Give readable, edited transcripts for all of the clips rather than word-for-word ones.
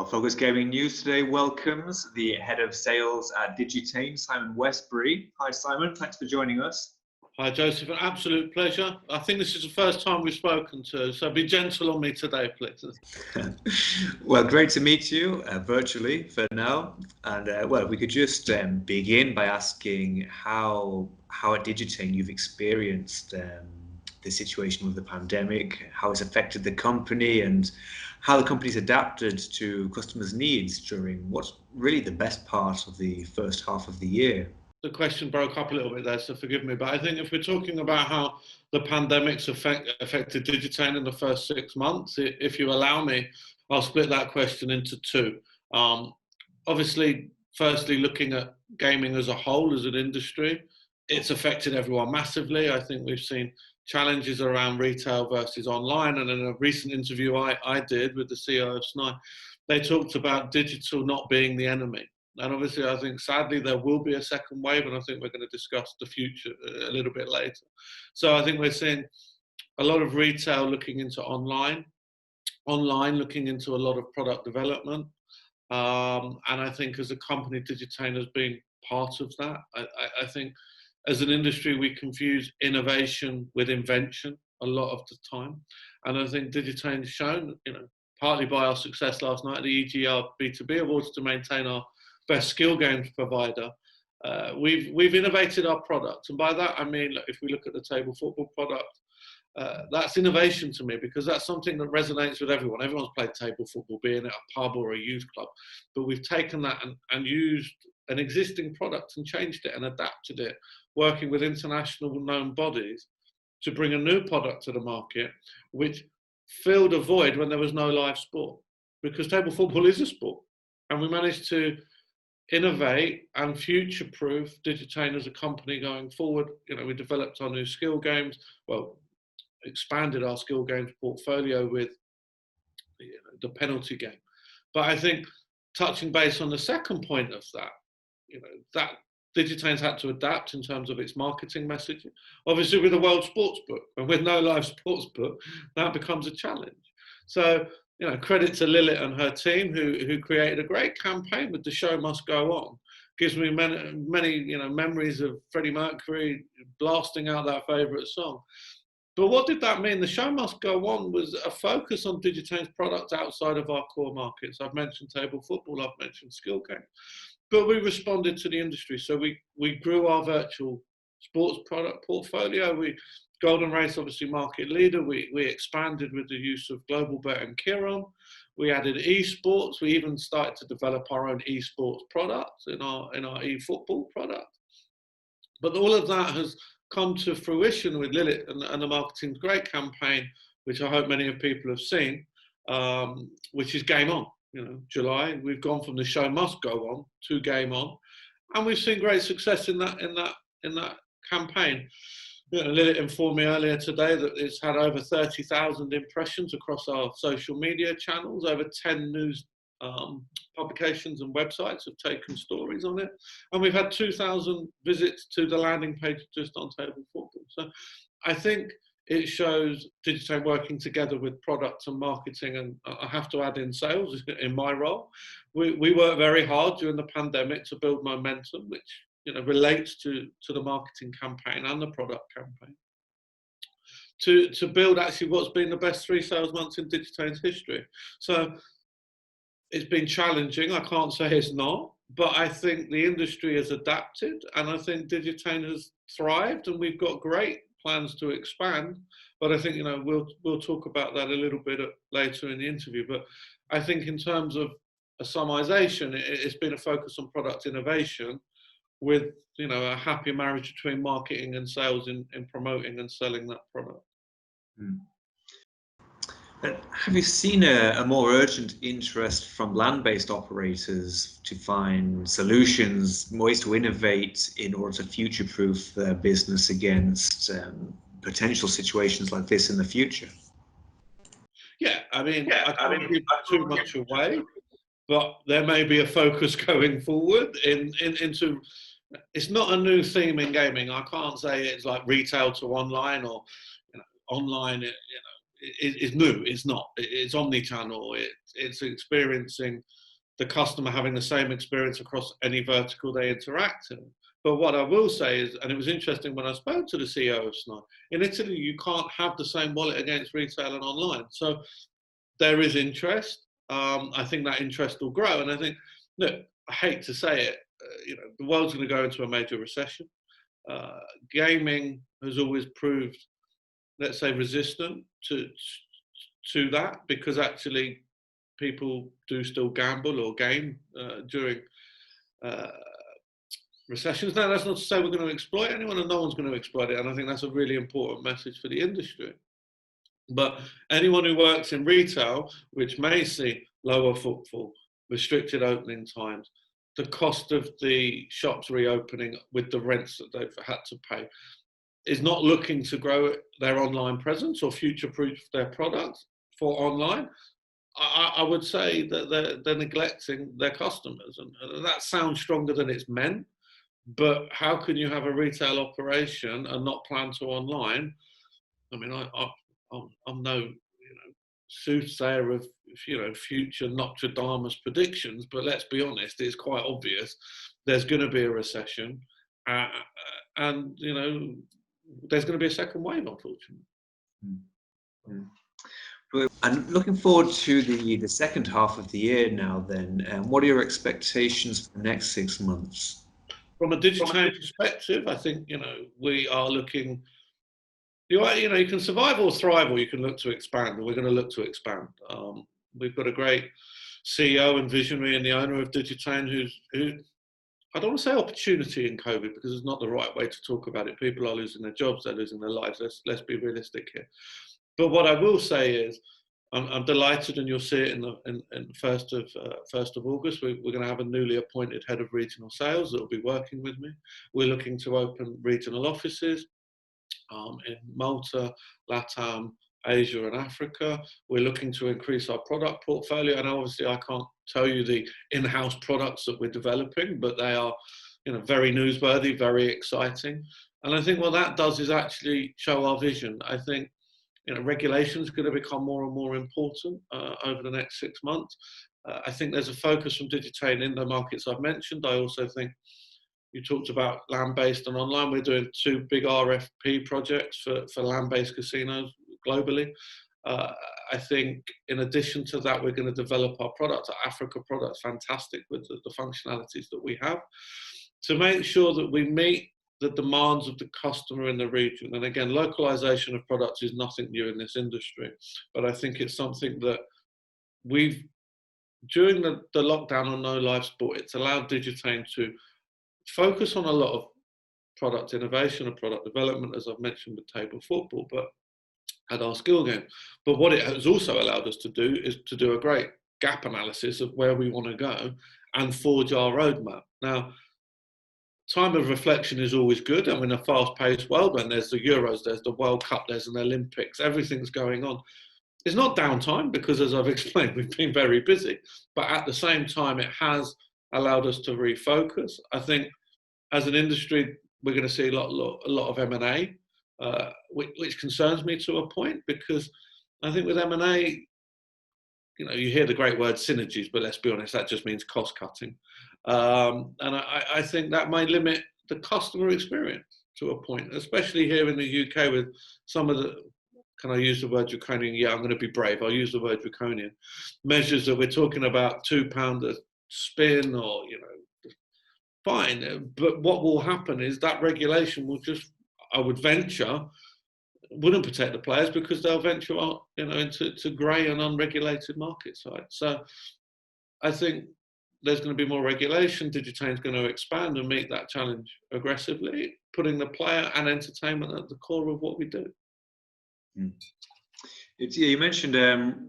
Focus Gaming News today welcomes the head of sales at Digitain, Simon Westbury. Hi, Simon. Thanks for joining us. Hi, Joseph. An absolute pleasure. I think this is the first time we've spoken to, so be gentle on me today, please. Well, great to meet you virtually for now. And well, we could just begin by asking how at Digitain you've experienced the situation with the pandemic, how it's affected the company, and how the company's adapted to customers' needs during what's really the best part of the first half of the year. The question broke up a little bit there, so forgive me. But I think if we're talking about how the pandemic's affected Digitain in the first 6 months, if you allow me, I'll split that question into two. Obviously, firstly, looking at gaming as a whole, as an industry, it's affected everyone massively. I think we've seen challenges around retail versus online. And in a recent interview I did with the CEO of SNI, they talked about digital not being the enemy. And obviously, I think sadly there will be a second wave, and I think we're going to discuss the future a little bit later. So I think we're seeing a lot of retail looking into online looking into a lot of product development. And I think as a company, Digitain has been part of that. I think as an industry, we confuse innovation with invention a lot of the time. And I think Digitain's shown, partly by our success last night at the EGR B2B Awards to maintain our best skill games provider, we've innovated our product. And by that, I mean, if we look at the table football product, that's innovation to me, because that's something that resonates with everyone. Everyone's played table football, be it at a pub or a youth club. But we've taken that and used an existing product and changed it and adapted it, working with international known bodies to bring a new product to the market, which filled a void when there was no live sport, because table football is a sport. And we managed to innovate and future-proof Digitain as a company going forward. We developed our new skill games, expanded our skill games portfolio with the penalty game. But I think touching base on the second point of that, that Digitain's had to adapt in terms of its marketing messaging. Obviously, with the World Sportsbook and with no live sportsbook, that becomes a challenge. So, credit to Lilith and her team who created a great campaign with "The Show Must Go On." Gives me many memories of Freddie Mercury blasting out that favourite song. But what did that mean? The show must go on was a focus on Digitain's products outside of our core markets. I've mentioned table football, I've mentioned skill games. But we responded to the industry. So we grew our virtual sports product portfolio. Golden Race, obviously market leader. We expanded with the use of Global Bet and Kiron. We added esports. We even started to develop our own esports products in our eFootball product. But all of that has come to fruition with Lilith and the marketing's great campaign, which I hope many of people have seen, which is Game On. July, we've gone from the show must go on to Game On, and we've seen great success in that campaign. Lilith informed me earlier today that it's had over 30,000 impressions across our social media channels. Over 10 news publications and websites have taken stories on it, and we've had 2,000 visits to the landing page just on table football. So I think it shows Digitain working together with product and marketing, and I have to add in sales in my role. We worked very hard during the pandemic to build momentum, which relates to the marketing campaign and the product campaign, to build actually what's been the best 3 sales months in Digitain's history. So it's been challenging, I can't say it's not, but I think the industry has adapted, and I think Digitain has thrived, and we've got great plans to expand. But I think we'll talk about that a little bit later in the interview. But I think in terms of a summarization, it's been a focus on product innovation with a happy marriage between marketing and sales in promoting and selling that product. Have you seen a more urgent interest from land-based operators to find solutions, ways to innovate in order to future-proof their business against potential situations like this in the future? Yeah, I can't give too much away, but there may be a focus going forward into. It's not a new theme in gaming. I can't say it's like retail to online or online. is new. It's not. It's omni-channel. It's experiencing the customer having the same experience across any vertical they interact in. But what I will say is, and it was interesting when I spoke to the CEO of Snai, in Italy you can't have the same wallet against retail and online. So there is interest. I think that interest will grow. And I think, look, I hate to say it, the world's going to go into a major recession. Gaming has always proved, let's say, resistant to that, because actually people do still gamble or game during recessions. Now, that's not to say we're going to exploit anyone, and no one's going to exploit it. And I think that's a really important message for the industry. But anyone who works in retail, which may see lower footfall, restricted opening times, the cost of the shops reopening with the rents that they've had to pay, is not looking to grow their online presence or future-proof their products for online, I would say that they're neglecting their customers. And that sounds stronger than it's meant, but how can you have a retail operation and not plan to online? I mean, I'm no soothsayer of future Nostradamus predictions, but let's be honest, it's quite obvious there's going to be a recession, and there's going to be a second wave, unfortunately. Mm-hmm. And looking forward to the second half of the year now then, what are your expectations for the next 6 months? From a Digitain perspective, I think, we are looking, you can survive or thrive, or you can look to expand, and we're going to look to expand. We've got a great CEO and visionary and the owner of Digitain who I don't want to say opportunity in COVID, because it's not the right way to talk about it. People are losing their jobs, they're losing their lives. Let's be realistic here. But what I will say is, I'm delighted, and you'll see it in the 1st of August. We're going to have a newly appointed head of regional sales that will be working with me. We're looking to open regional offices in Malta, LATAM, Asia and Africa. We're looking to increase our product portfolio, and obviously I can't tell you the in-house products that we're developing, but they are very newsworthy, very exciting. And I think what that does is actually show our vision. I think regulation is going to become more and more important over the next 6 months. I think there's a focus from Digitain in the markets I've mentioned. I also think you talked about land-based and online. We're doing 2 big RFP projects for land-based casinos globally. I think in addition to that, we're going to develop our product, our Africa product's fantastic with the functionalities that we have, to make sure that we meet the demands of the customer in the region. And again, localization of products is nothing new in this industry, but I think it's something that during the lockdown on No Live Sport, it's allowed Digitain to focus on a lot of product innovation and product development, as I've mentioned with table football, but at our skill game. But what it has also allowed us to do is to do a great gap analysis of where we want to go and forge our roadmap. Now, time of reflection is always good, and in a fast-paced world, and there's the Euros, there's the World Cup, there's an Olympics, everything's going on. It's not downtime, because as I've explained, we've been very busy, but at the same time, it has allowed us to refocus. I think as an industry, we're going to see a lot of M&A, which concerns me to a point, because I think with M&A, you hear the great word synergies, but let's be honest, that just means cost cutting. And I think that may limit the customer experience to a point, especially here in the UK with some of the, can I use the word draconian? Yeah, I'm going to be brave. I'll use the word draconian. Measures that we're talking about, £2 a spin, or, fine. But what will happen is that regulation will just, I would venture, wouldn't protect the players, because they'll venture out, into grey and unregulated market sites. So I think there's going to be more regulation. Digitain's going to expand and meet that challenge aggressively, putting the player and entertainment at the core of what we do. You mentioned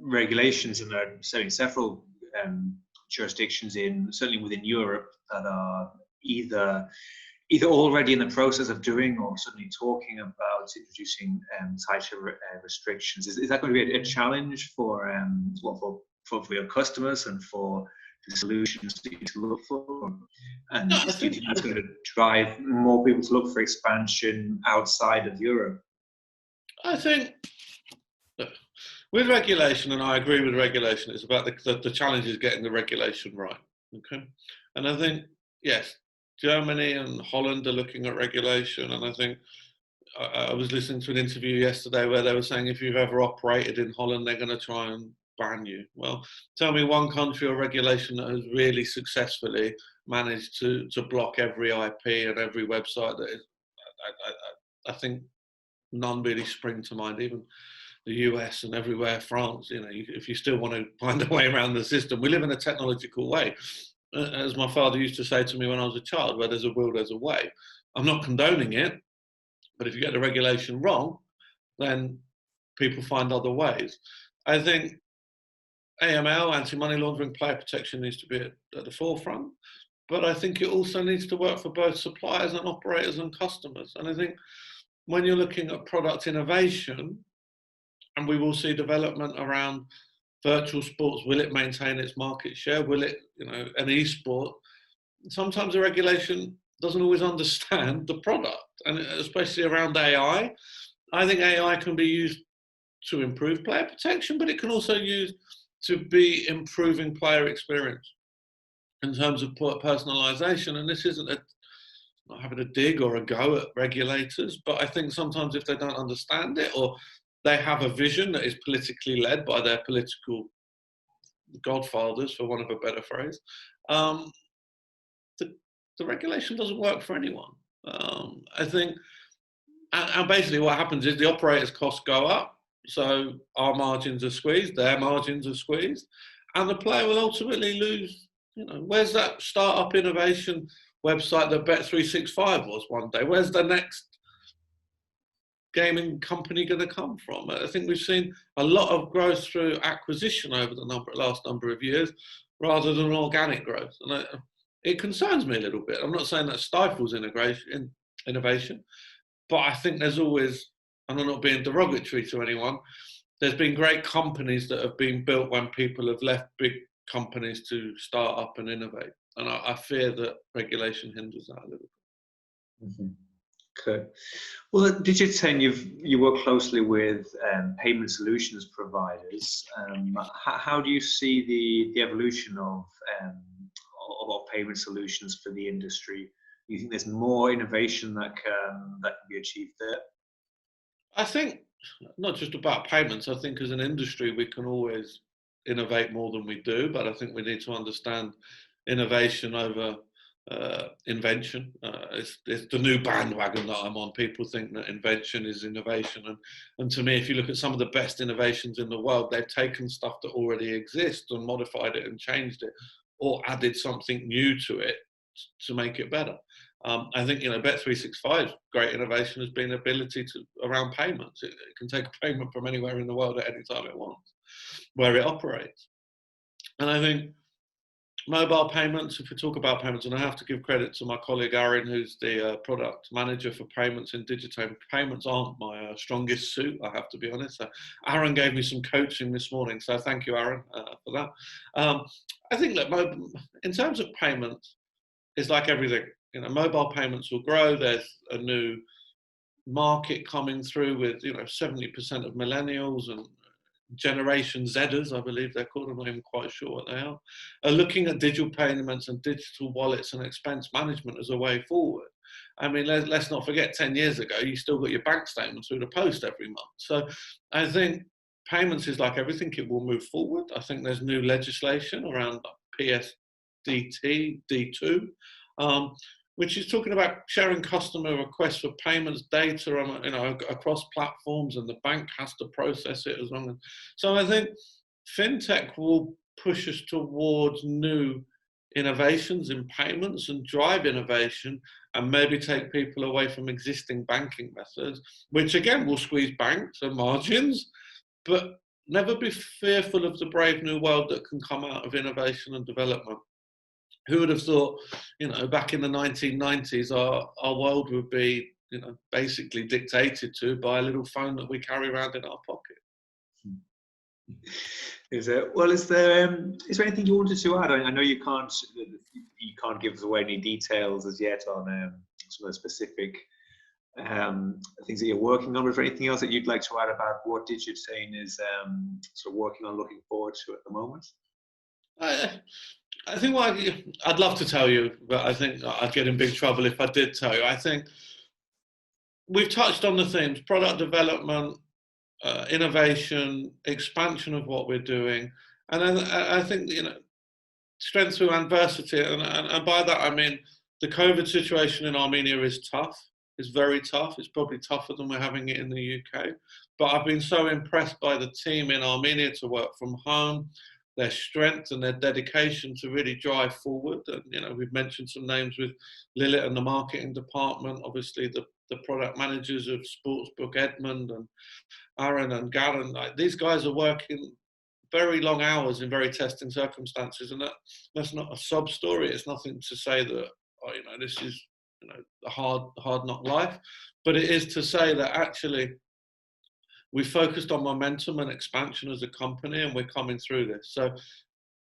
regulations, and there are certainly several jurisdictions certainly within Europe, that are either already in the process of doing, or certainly talking about introducing tighter restrictions. Is that going to be a challenge for your customers and for the solutions that you need to look for? And do you think that's going to drive more people to look for expansion outside of Europe? I think With regulation, and I agree with regulation, it's about the challenge is getting the regulation right. Okay, and I think yes, Germany and Holland are looking at regulation, and I think I was listening to an interview yesterday where they were saying if you've ever operated in Holland, they're going to try and ban you. Well, tell me one country or regulation that has really successfully managed to block every IP and every website that is. I think none really spring to mind. Even the US and everywhere, France. You know, if you still want to find a way around the system, we live in a technological way. As my father used to say to me when I was a child, where there's a will, there's a way. I'm not condoning it, but if you get the regulation wrong, then people find other ways. I think AML, anti-money laundering, player protection needs to be at the forefront, but I think it also needs to work for both suppliers and operators and customers. And I think when you're looking at product innovation, and we will see development around virtual sports, will it maintain its market share? Will it, an e-sport? Sometimes the regulation doesn't always understand the product, and especially around AI. I think AI can be used to improve player protection, but it can also use to be improving player experience in terms of personalization. And this isn't not having a dig or a go at regulators, but I think sometimes if they don't understand it, or they have a vision that is politically led by their political godfathers, for want of a better phrase, the regulation doesn't work for anyone. I think, and basically what happens is the operators' costs go up, so our margins are squeezed, their margins are squeezed, and the player will ultimately lose. Where's that startup innovation website that Bet365 was one day? Where's the next gaming company going to come from? I think we've seen a lot of growth through acquisition over the last number of years, rather than organic growth, and it concerns me a little bit. I'm not saying that stifles innovation, but I think there's always, and I'm not being derogatory to anyone, there's been great companies that have been built when people have left big companies to start up and innovate, and I fear that regulation hinders that a little bit. Mm-hmm. Okay. Well, at Digitain, you work closely with payment solutions providers. How do you see the evolution of payment solutions for the industry? Do you think there's more innovation that can be achieved there? I think not just about payments. I think as an industry we can always innovate more than we do, but I think we need to understand innovation over invention. It's the new bandwagon that I'm on. People think that invention is innovation, and to me, if you look at some of the best innovations in the world, they've taken stuff that already exists and modified it and changed it, or added something new to it to make it better. I think Bet365's great innovation has been the ability to around payments. It can take a payment from anywhere in the world at any time it wants, where it operates. And I think mobile payments, if we talk about payments, and I have to give credit to my colleague Aaron, who's the product manager for payments in Digitain. Payments aren't my strongest suit, I have to be honest. Aaron gave me some coaching this morning, so thank you, Aaron, for that. I think that in terms of payments, it's like everything. Mobile payments will grow. There's a new market coming through with 70% of millennials and Generation Zers, I believe they're called, I'm not even quite sure what they are looking at digital payments and digital wallets and expense management as a way forward. I mean, let's not forget 10 years ago, you still got your bank statement through the post every month. So I think payments is like everything, it will move forward. I think there's new legislation around PSD D2, which is talking about sharing customer requests for payments data on, across platforms, and the bank has to process it as long as. So I think fintech will push us towards new innovations in payments and drive innovation, and maybe take people away from existing banking methods, which again will squeeze banks and margins, but never be fearful of the brave new world that can come out of innovation and development. Who would have thought, back in the 1990s, our world would be, basically dictated to by a little phone that we carry around in our pocket. Is there anything you wanted to add? I know you can't give us away any details as yet on some of the specific things that you're working on? Was there anything else that you'd like to add about what Digitain is sort of working on, looking forward to at the moment? I think I'd love to tell you, but I think I'd get in big trouble if I did tell you. I think we've touched on the themes: product development, innovation, expansion of what we're doing, and I think strength through adversity, and by that I mean the COVID situation in Armenia is tough. It's very tough. It's probably tougher than we're having it in the UK. But I've been so impressed by the team in Armenia to work from home, their strength and their dedication to really drive forward. And we've mentioned some names with Lilith and the marketing department, obviously the product managers of Sportsbook, Edmund and Aaron and Garen. Like, these guys are working very long hours in very testing circumstances, and that's not a sob story. It's nothing to say that this is a hard knock life, but it is to say that actually we focused on momentum and expansion as a company, and we're coming through this. So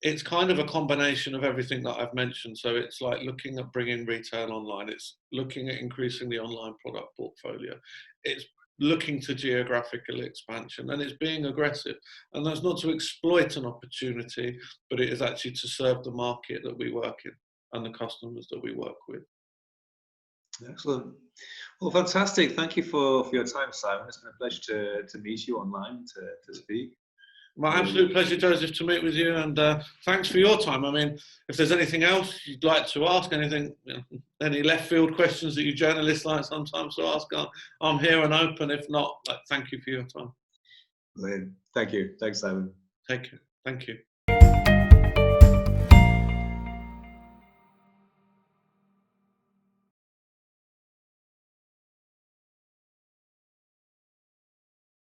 it's kind of a combination of everything that I've mentioned. So it's like looking at bringing retail online. It's looking at increasing the online product portfolio. It's looking to geographical expansion, and it's being aggressive. And that's not to exploit an opportunity, but it is actually to serve the market that we work in and the customers that we work with. Excellent. Well, fantastic. Thank you for your time, Simon. It's been a pleasure to meet you online, to speak. My absolute pleasure, Joseph, to meet with you, and thanks for your time. I mean, if there's anything else you'd like to ask, any left field questions that you journalists like sometimes to ask, I'm here and open. If not, thank you for your time. Thank you. Thanks, Simon. Take care. Thank you.